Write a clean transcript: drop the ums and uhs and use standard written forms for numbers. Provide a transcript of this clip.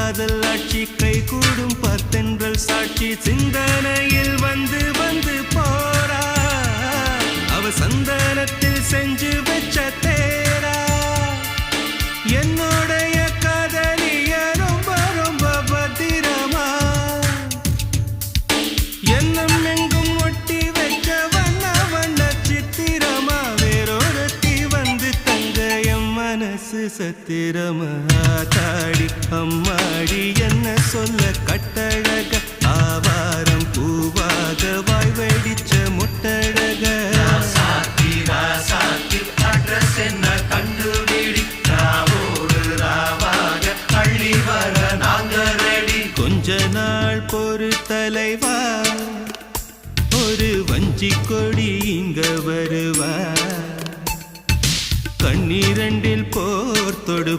காதல் ஆட்சி கை கூடும் பார்த்தென்றல் சாட்சி சிந்தனையில் வந்து வந்து போறா அவ சந்தனத்தில் செஞ்சு வச்ச தேரா என்னுடைய காதலிய ரொம்ப ரொம்ப பத்திரமா எண்ணம் எங்கும் ஒட்டி வச்ச வண்ண வண்ண சித்திரமா வேறொருத்தி வந்து தங்க என் மனசு சத்திரமா தாடி அம்மாடி என்ன சொல்ல கட்டழக ஆவாரம் பூவாக வாய் வெடிச்ச முட்டழக அட்ரஸ் என்ன கண்டுபிடி ராவோடு ராவாக அள்ளி வர நாங்க ரெடி கொஞ்ச நாள் பொறு தலைவா ஒரு வஞ்சி கொடி இங்க வருவா கண்ணீரண்டில் போர் தொடு